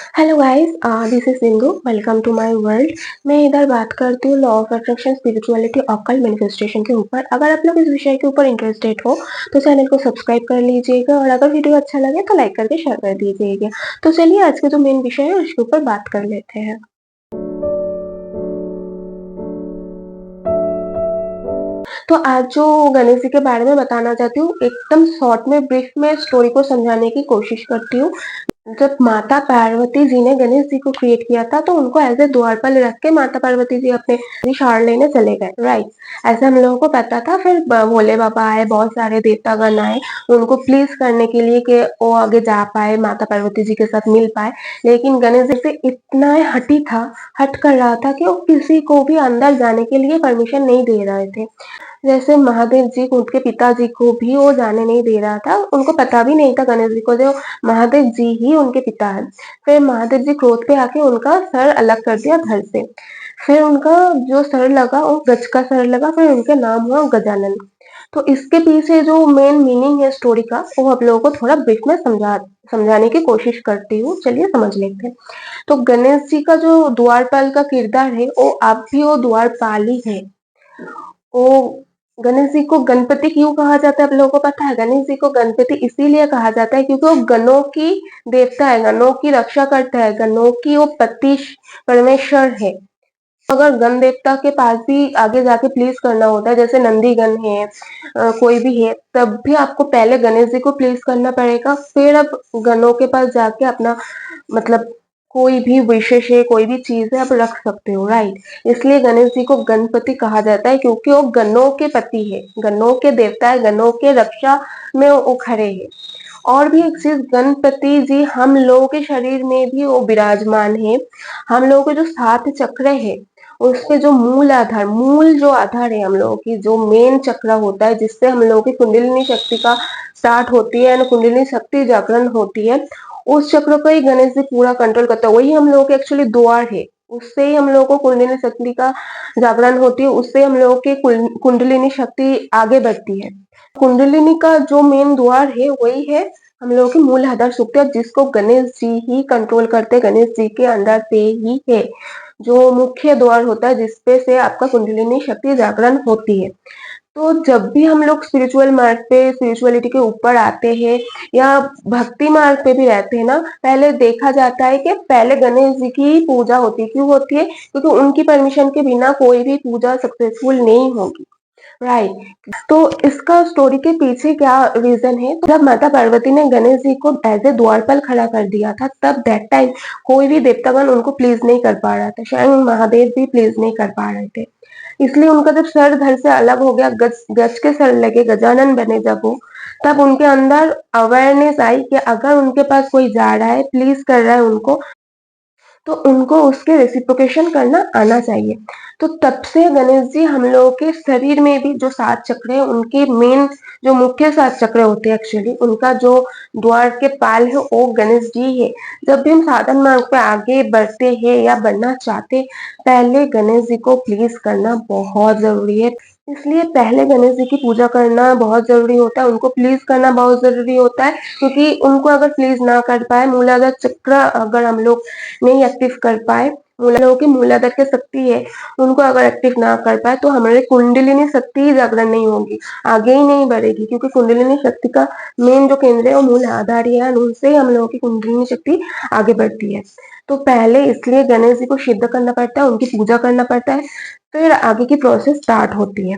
Hello guys, this is Sindhu. Welcome to my world. मैं इधर बात करती हूँ law of attraction, spirituality, occult manifestation के ऊपर। अगर आप लोग इस विषय के ऊपर इंटरेस्टेड हो तो चैनल को सब्सक्राइब कर लीजिएगा और अगर वीडियो अच्छा लगे तो लाइक करके शेयर कर दीजिएगा। तो चलिए आज के जो मेन विषय है उसके ऊपर बात कर लेते हैं। तो आज जो गणेश जी के बारे में बताना चाहती हूँ, एकदम शॉर्ट में, ब्रीफ में स्टोरी को समझाने की कोशिश करती हूँ। जब माता पार्वती जी ने गणेश जी को क्रिएट किया था तो उनको ऐसे द्वारपाल रख के माता पार्वती जी अपने शार लेने चले गए, राइट। ऐसे हम लोगों को पता था। फिर भोले बाबा आए, बहुत सारे देवतागण आए उनको प्लीज करने के लिए कि वो आगे जा पाए, माता पार्वती जी के साथ मिल पाए। लेकिन गणेश जी से इतना हठी था, हट कर रहा था कि वो किसी को भी अंदर जाने के लिए परमिशन नहीं दे रहे थे। जैसे महादेव जी उनके पिताजी को भी वो जाने नहीं दे रहा था, उनको पता भी नहीं था गणेश जी को जो महादेव जी ही उनके पिता है। फिर महादेव जी क्रोध पे आके उनका सर अलग कर दिया धड़ से। फिर उनका जो सर लगा वो गज का सर लगा, फिर उनका नाम हुआ गजानन। तो इसके पीछे जो मेन मीनिंग है स्टोरी का वो आप लोगों को थोड़ा ब्रीफ में समझाने की कोशिश करती हूँ। चलिए समझ लेते हैं। तो गणेश जी का जो द्वारपाल का किरदार है वो आप भी वो द्वारपाल ही है। वो गणेश जी को गणपति क्यों कहा जाता है आप लोगों को पता है? गणेश जी को गणपति इसीलिए कहा जाता है क्योंकि वो गणों की देवता है, गणों की रक्षा करता है, गणों की वो पति परमेश्वर है। अगर गण देवता के पास भी आगे जाके प्लीज करना होता है, जैसे नंदी गण है, कोई भी है, तब भी आपको पहले गणेश जी को प्लीज करना पड़ेगा, फिर आप गणों के पास जाके अपना मतलब कोई भी विशेष है, कोई भी चीज है आप रख सकते हो, राइट। इसलिए गणेश जी को गणपति कहा जाता है क्योंकि वो गणों के पति है, गणों के देवता है, गणों के रक्षा में वो खड़े हैं। और भी एक चीज, गणपति जी हम लोगों के शरीर में भी वो विराजमान है। हम लोगों के जो 7 चक्र है उसके जो मूल जो आधार है, हम लोगों की जो मेन चक्र होता है जिससे हम लोगों की कुंडलिनी शक्ति का स्टार्ट होती है, कुंडलिनी शक्ति जागरण होती है, उस चक्र को ही गणेश जी पूरा कंट्रोल करता है। वही हम लोगों के एक्चुअली द्वार है, उससे ही हम लोगों को कुंडलिनी शक्ति का जागरण होती है, उससे हम लोगों की कुंडलिनी शक्ति आगे बढ़ती है। कुंडलिनी का जो मेन द्वार है वही है हम लोगों की मूल आधार शक्ति, जिसको गणेश जी ही कंट्रोल करते हैं, गणेश जी के अंदर से ही है जो मुख्य द्वार होता है जिसपे से आपका कुंडलिनी शक्ति जागरण होती है। तो जब भी हम लोग स्पिरिचुअल मार्ग पे, स्पिरिचुअलिटी के ऊपर आते हैं या भक्ति मार्ग पे भी रहते हैं ना, पहले देखा जाता है कि पहले गणेश जी की पूजा होती है। क्यों होती है? क्योंकि उनकी परमिशन के बिना कोई भी पूजा सक्सेसफुल नहीं होगी, राइट। तो इसका स्टोरी के पीछे क्या रीजन है? तो जब माता पार्वती ने गणेश जी को एज ए द्वारपाल खड़ा कर दिया था, तब दैट टाइम कोई भी देवतागण उनको प्लीज नहीं कर पा रहा था, शायद महादेव भी प्लीज नहीं कर पा रहे थे। इसलिए उनका जब सर धड़ से अलग हो गया, गज गज के सर लगे, गजानन बने जब वो, तब उनके अंदर अवेयरनेस आई कि अगर उनके पास कोई जा रहा है, प्लीज कर रहा है उनको, तो उनको उसके रेसिप्रोकेशन करना आना चाहिए। तो तब से गणेश जी हम लोगों के शरीर में भी जो 7 चक्र है, उनके मेन जो मुख्य 7 चक्र होते हैं, एक्चुअली उनका जो द्वार के पाल है वो गणेश जी है। जब भी हम साधन मार्ग पे आगे बढ़ते हैं या बढ़ना चाहते, पहले गणेश जी को प्लीज करना बहुत जरूरी है। इसलिए पहले गणेश जी की पूजा करना बहुत जरूरी होता है, उनको प्लीज करना बहुत जरूरी होता है, क्योंकि उनको अगर प्लीज ना कर पाए, मूलाधार चक्र अगर हम लोग नहीं एक्टिव कर पाए, लोगों की मूलाधार की शक्ति है उनको अगर एक्टिव ना कर पाए, तो हमारे कुंडलिनी शक्ति ही जागरण नहीं होगी, आगे ही नहीं बढ़ेगी। क्योंकि कुंडलिनी शक्ति का मेन जो केंद्र है वो मूल आधार ही है, उनसे ही हम लोगों की कुंडलिनी शक्ति आगे बढ़ती है। तो पहले इसलिए गणेश जी को सिद्ध करना पड़ता है, उनकी पूजा करना पड़ता है, फिर आगे की प्रोसेस स्टार्ट होती है।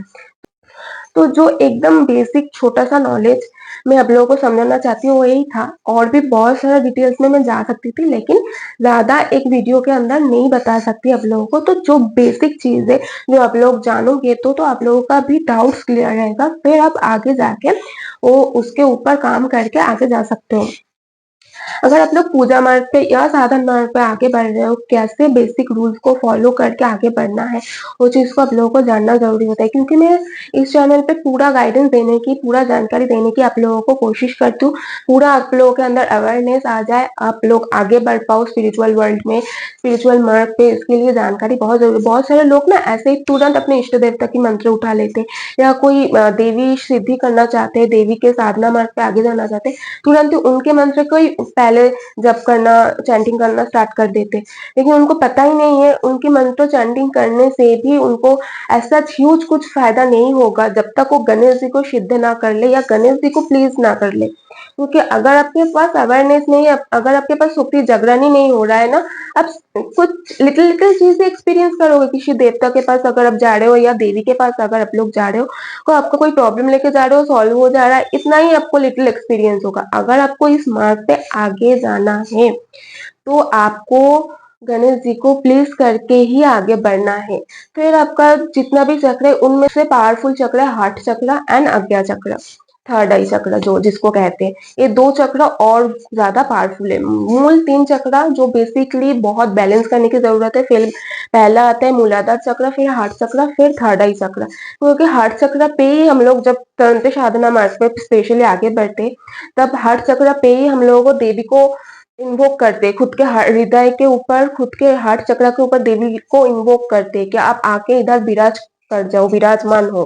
तो जो एकदम बेसिक छोटा सा नॉलेज मैं आप लोगों को समझाना चाहती हूँ वो यही था। और भी बहुत सारा डिटेल्स में मैं जा सकती थी, लेकिन ज्यादा एक वीडियो के अंदर नहीं बता सकती आप लोगों को। तो जो बेसिक चीज है जो आप लोग जानोगे तो आप लोगों का भी डाउट्स क्लियर रहेगा, फिर आप आगे जाके वो उसके ऊपर काम करके आगे जा सकते हो। अगर आप लोग पूजा मार्ग पे या साधन मार्ग पे आगे बढ़ रहे हो, कैसे बेसिक रूल्स को फॉलो करके आगे बढ़ना है, वो चीज को आप लोगों को जानना जरूरी होता है। क्योंकि मैं इस चैनल पे पूरा गाइडेंस देने की, पूरा जानकारी देने की आप लोगों को कोशिश करती हूँ। पूरा आप लोगों के अंदर अवेयरनेस आ जाए, आप लोग आगे बढ़ पाओ स्पिरिचुअल वर्ल्ड में, स्पिरिचुअल मार्ग पे। इसके लिए जानकारी बहुत जरूरी। बहुत सारे लोग ना ऐसे ही तुरंत अपने इष्ट देवता की मंत्र उठा लेते हैं, या कोई देवी सिद्धि करना चाहते हैं, देवी के साधना मार्ग पे आगे जाना चाहते हैं, तुरंत उनके मंत्र को ही पहले जप करना, चैंटिंग करना स्टार्ट कर देते। लेकिन उनको पता ही नहीं है, उनकी मंत्र चैंटिंग करने से भी उनको ऐसा ह्यूज कुछ फ़ायदा नहीं होगा, जब तक वो गणेश जी को सिद्ध ना कर ले या गणेश जी को प्लीज़ ना कर ले। क्योंकि अगर आपके पास अवेयरनेस नहीं है, अगर आपके पास सुप्ति जागरण ही नहीं हो रहा है ना, आप कुछ लिटिल चीज़ें एक्सपीरियंस करोगे। किसी देवता के पास अगर आप जा रहे हो या देवी के पास अगर आप लोग जा रहे हो, तो आपका कोई प्रॉब्लम लेके जा रहे हो, सॉल्व हो जा रहा है, इतना ही आपको लिटिल एक्सपीरियंस होगा। अगर आपको इस मार्ग पे आगे जाना है, तो आपको गणेश जी को प्लीज़ करके ही आगे बढ़ना है। फिर आपका जितना भी चक्र है, उनमें से पावरफुल चक्र है हार्ट चक्र एंड आज्ञा चक्र, थर्ड आई चक्र जो जिसको कहते हैं। ये 2 चक्र और ज़्यादा पावरफुल है। मूल 3 चक्र जो बेसिकली बहुत बैलेंस करने की ज़रूरत है। फिर पहला आता है मूलाधार चक्र, फिर हार्ट चक्र, फिर थर्ड आई चक्र। क्योंकि हार्ट चक्र पे ही हम लोग जब तंत्र साधना मार्ग पे स्पेशली आगे बढ़ते, तब हार्ट चक्र पे ही हम लोगों को देवी को इन्वोक करते, खुद के हृदय के ऊपर, खुद के हार्ट चक्र के ऊपर देवी को इन्वोक करते कि आप आके इधर विराज कर जाओ, विराजमान हो।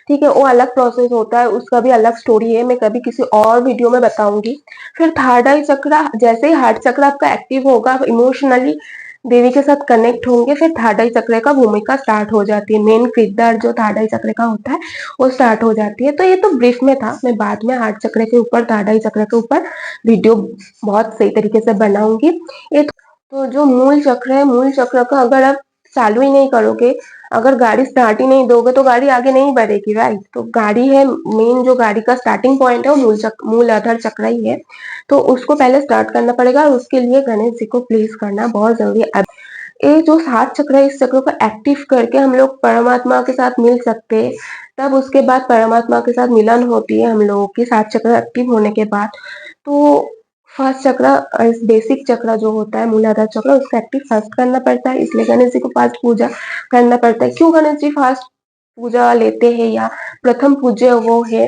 ठीक है, वो अलग प्रोसेस होता है, उसका भी अलग स्टोरी है, मैं कभी किसी और वीडियो में बताऊंगी। फिर थर्ड आई चक्र, जैसे ही हार्ट चक्र आपका एक्टिव होगा, आप इमोशनली देवी के साथ कनेक्ट होंगे, फिर थर्ड आई चक्र का भूमिका स्टार्ट हो जाती है। मेन किरदार जो थर्ड आई चक्र का होता है, वो स्टार्ट हो जाती है। तो ये तो ब्रीफ में था, मैं बाद में हार्ट चक्र के ऊपर, थर्ड आई चक्र के ऊपर वीडियो बहुत सही तरीके से बनाऊंगी। ये तो जो मूल चक्र है, मूल चक्र का अगर आप चालू ही नहीं करोगे, अगर गाड़ी स्टार्ट ही नहीं दोगे, तो गाड़ी आगे नहीं बढ़ेगी, राइट। तो गाड़ी है, मेन जो गाड़ी का स्टार्टिंग पॉइंट है वो मूल आधार चक्र ही है। तो उसको पहले स्टार्ट करना पड़ेगा, और उसके लिए गणेश जी को प्लीज करना बहुत जरूरी है। ये जो 7 चक्र है, इस चक्र को एक्टिव करके हम लोग परमात्मा के साथ मिल सकते हैं। तब उसके बाद परमात्मा के साथ मिलन होती है हम लोगों की, 7 चक्र एक्टिव होने के बाद। तो फर्स्ट चक्र, इस बेसिक चक्र जो होता है मूलाधार चक्र, उसको एक्टिव फर्स्ट करना पड़ता है, इसलिए गणेश जी को फास्ट पूजा करना पड़ता है। क्यों गणेश जी फास्ट पूजा लेते हैं या प्रथम पूज्य वो है,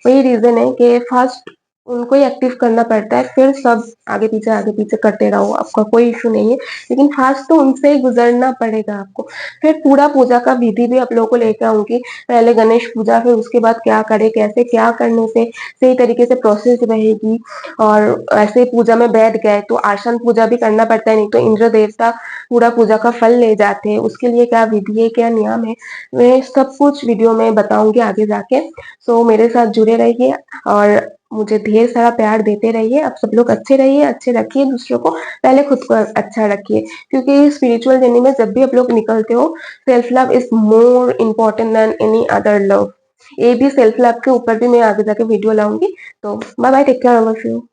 वही रीजन है कि फर्स्ट उनको ही एक्टिव करना पड़ता है, फिर सब आगे पीछे करते रहो, आपका कोई इशू नहीं है। लेकिन फास्ट तो उनसे ही गुजरना पड़ेगा आपको। फिर पूरा पूजा का विधि भी आप लोगों को लेकर आऊंगी। पहले गणेश पूजा, फिर उसके बाद क्या करे, कैसे क्या करने से सही तरीके से प्रोसेस रहेगी। और ऐसे पूजा में बैठ गए तो आसन पूजा भी करना पड़ता है, नहीं तो इंद्र देवता पूरा पूजा का फल ले जाते हैं। उसके लिए क्या विधि है, क्या नियम है, मैं सब कुछ वीडियो में बताऊंगी आगे जाके। सो मेरे साथ जुड़े रहिए और मुझे ढेर सारा प्यार देते रहिए। आप सब लोग अच्छे रहिए, अच्छे रखिए दूसरों को, पहले खुद को अच्छा रखिए। क्योंकि स्पिरिचुअल जर्नी में जब भी आप लोग निकलते हो, self love is more important then any other love. ये भी सेल्फ लव के ऊपर भी मैं आगे जाके वीडियो लाऊंगी। तो bye bye, take care of you.